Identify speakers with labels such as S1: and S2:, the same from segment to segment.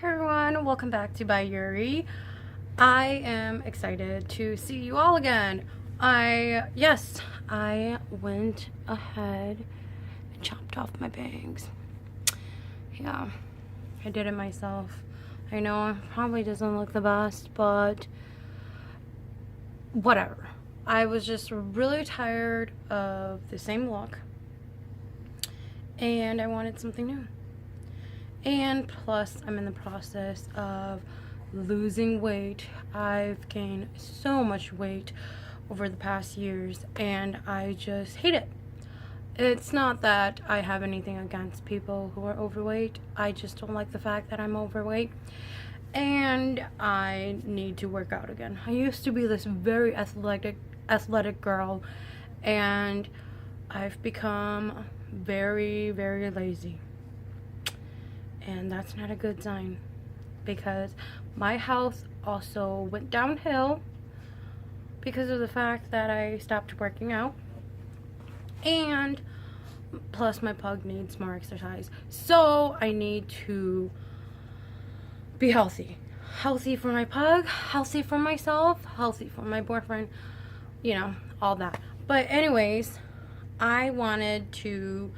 S1: Hey everyone, welcome back to By Yuri. I am excited to see you all again. I went ahead and chopped off my bangs. Yeah, I did it myself. I know it probably doesn't look the best, but whatever. I was just really tired of the same look, and I wanted something new. And plus, I'm in the process of losing weight. I've gained so much weight over the past years, and I just hate it. It's not that I have anything against people who are overweight. I just don't like the fact that I'm overweight, and I need to work out again. I used to be this very athletic girl, and I've become very, very lazy. And that's not a good sign, because my health also went downhill because of the fact that I stopped working out, and plus my pug needs more exercise. So I need to be healthy for my pug, healthy for myself, healthy for my boyfriend, all that. But anyways, I wanted to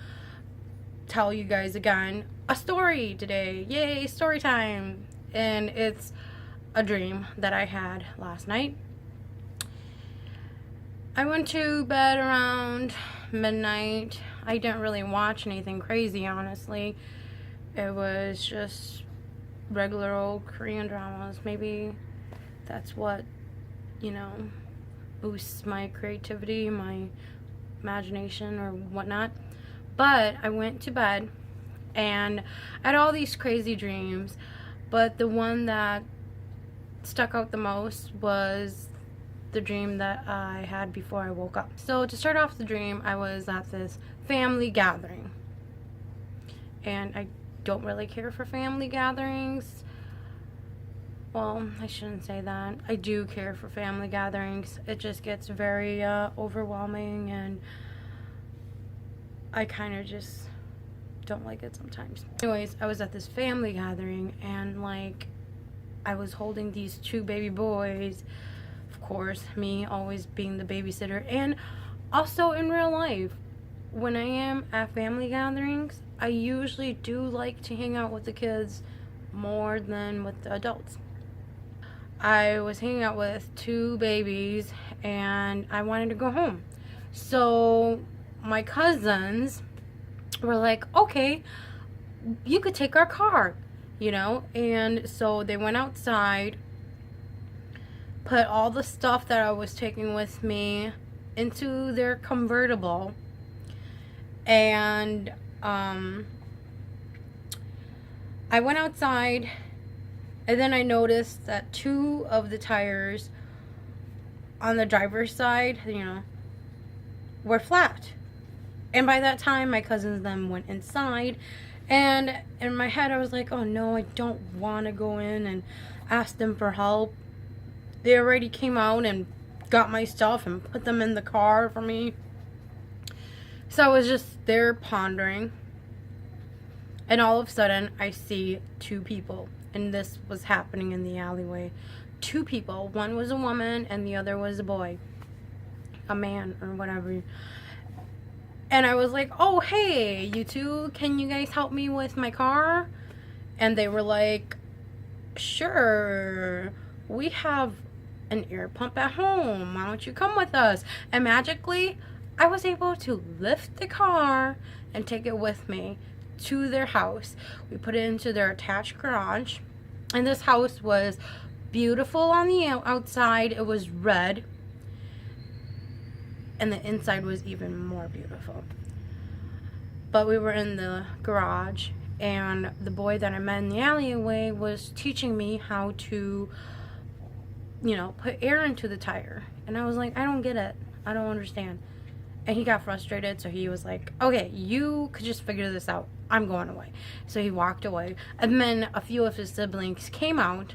S1: tell you guys again a story today. Yay, story time. And it's a dream that I had last night. I went to bed around midnight. I didn't really watch anything crazy, honestly. It was just regular old Korean dramas. Maybe that's what, boosts my creativity, my imagination, or whatnot. But I went to bed and I had all these crazy dreams, but the one that stuck out the most was the dream that I had before I woke up. So to start off the dream, I was at this family gathering, and I don't really care for family gatherings. Well, I shouldn't say that. I do care for family gatherings. It just gets very overwhelming, and I kind of just don't like it sometimes. Anyways, I was at this family gathering, and I was holding these two baby boys. Of course, me always being the babysitter. And also in real life, when I am at family gatherings, I usually do like to hang out with the kids more than with the adults. I was hanging out with two babies, and I wanted to go home. So my cousins were like, okay, you could take our car, and so they went outside, put all the stuff that I was taking with me into their convertible, and I went outside, and then I noticed that two of the tires on the driver's side, were flat. And by that time, my cousins then went inside, and in my head I was like, oh no, I don't want to go in and ask them for help. They already came out and got my stuff and put them in the car for me. So I was just there pondering, and all of a sudden I see two people, and this was happening in the alleyway. Two people. One was a woman and the other was a boy, a man, or whatever. And I was like, oh, hey, you two, can you guys help me with my car? And they were like, sure, we have an air pump at home. Why don't you come with us? And magically, I was able to lift the car and take it with me to their house. We put it into their attached garage. And this house was beautiful on the outside. It was red. And the inside was even more beautiful. But we were in the garage, and the boy that I met in the alleyway was teaching me how to, put air into the tire. And I was like, I don't get it. I don't understand. And he got frustrated, so he was like, okay, you could just figure this out. I'm going away. So he walked away. And then a few of his siblings came out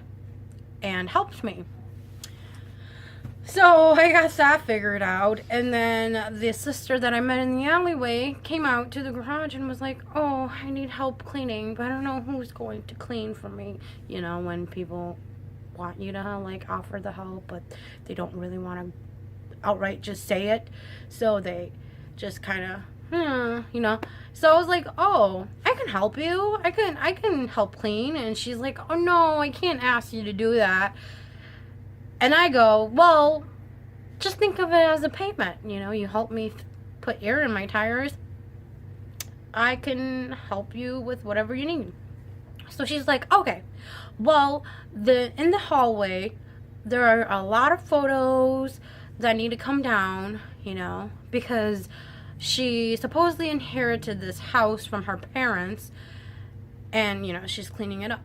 S1: and helped me. So I got that figured out, and then the sister that I met in the alleyway came out to the garage and was like, oh, I need help cleaning, but I don't know who's going to clean for me. You know, when people want you to like offer the help, but they don't really want to outright just say it, so they just kind of, you know. So I was like, oh, I can help you. I can help clean. And she's like, oh no, I can't ask you to do that. And I go, well, just think of it as a payment. You know, you help me put air in my tires. I can help you with whatever you need. So she's like, okay. Well, in the hallway, there are a lot of photos that need to come down, you know, because she supposedly inherited this house from her parents, and, you know, she's cleaning it up.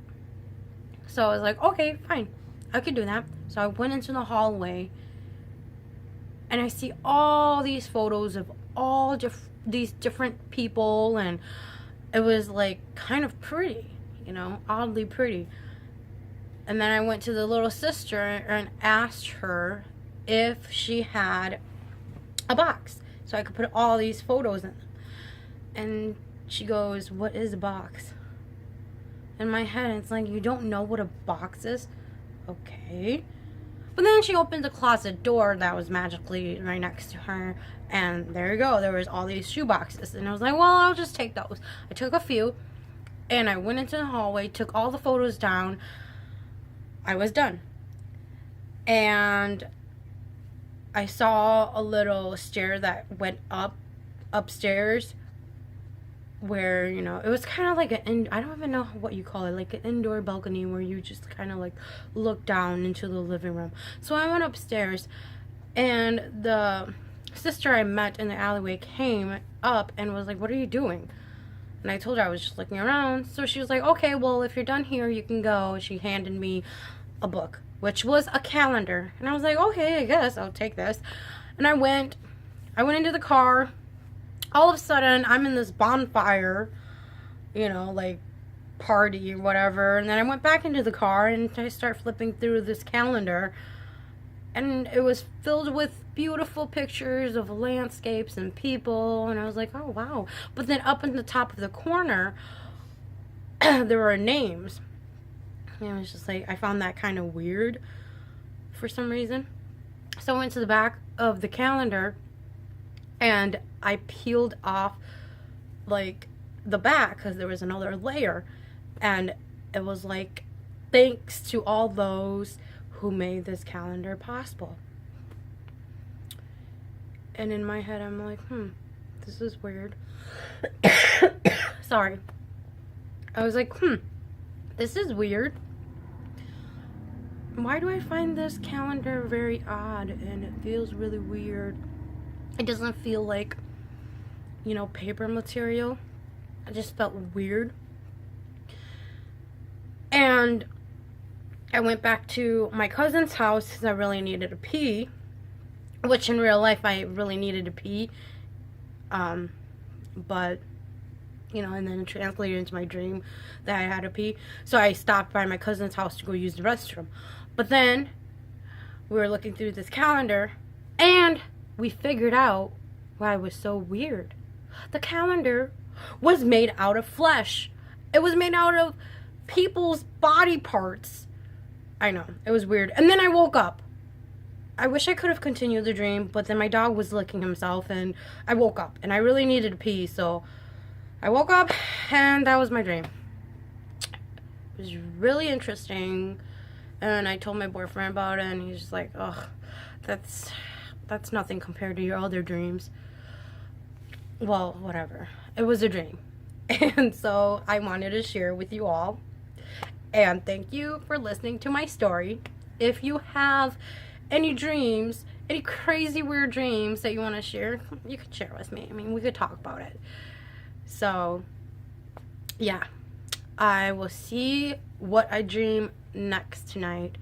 S1: So I was like, okay, fine. I could do that. So I went into the hallway, and I see all these photos of all these different people, and it was like kind of pretty, you know, oddly pretty. And then I went to the little sister and asked her if she had a box so I could put all these photos in. And she goes, what is a box? In my head, it's like, you don't know what a box is? Okay. But then she opened the closet door that was magically right next to her, and there you go, there was all these shoe boxes. And I was like, well, I'll just take those. I took a few, and I went into the hallway, took all the photos down. I was done. And I saw a little stair that went upstairs, where, you know, it was kind of like I don't even know what you call it, like an indoor balcony where you just kind of like look down into the living room. So I went upstairs, and the sister I met in the alleyway came up and was like, what are you doing? And I told her I was just looking around. So she was like, okay, well, if you're done here, you can go. She handed me a book, which was a calendar. And I was like, okay, I guess I'll take this. And I went into the car. All of a sudden, I'm in this bonfire, you know, like party or whatever. And then I went back into the car and I start flipping through this calendar. And it was filled with beautiful pictures of landscapes and people. And I was like, oh, wow. But then up in the top of the corner, there were names. And I was just like, I found that kind of weird for some reason. So I went to the back of the calendar, and I peeled off like the back because there was another layer, and it was like, thanks to all those who made this calendar possible. And in my head, I'm like, this is weird. Sorry. I was like, this is weird. Why do I find this calendar very odd, and it feels really weird? It doesn't feel like, you know, paper material. It just felt weird. And I went back to my cousin's house because I really needed to pee. Which in real life I really needed to pee. But, you know, and then it translated into my dream that I had to pee. So I stopped by my cousin's house to go use the restroom. But then we were looking through this calendar, and we figured out why it was so weird. The calendar was made out of flesh. It was made out of people's body parts. I know, it was weird. And then I woke up. I wish I could have continued the dream, but then my dog was licking himself, and I woke up, and I really needed to pee, so I woke up, and that was my dream. It was really interesting, and I told my boyfriend about it, and he's just like, ugh, that's nothing compared to your other dreams. Well, whatever. It was a dream. And so I wanted to share with you all. And thank you for listening to my story. If you have any dreams, any crazy weird dreams that you want to share, you could share with me. I mean, we could talk about it. So, yeah. I will see what I dream next tonight.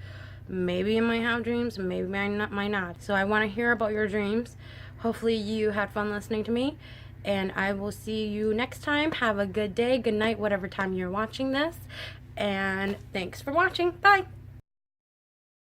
S1: Maybe I might have dreams, maybe I might not. So I want to hear about your dreams. Hopefully you had fun listening to me. And I will see you next time. Have a good day, good night, whatever time you're watching this. And thanks for watching. Bye.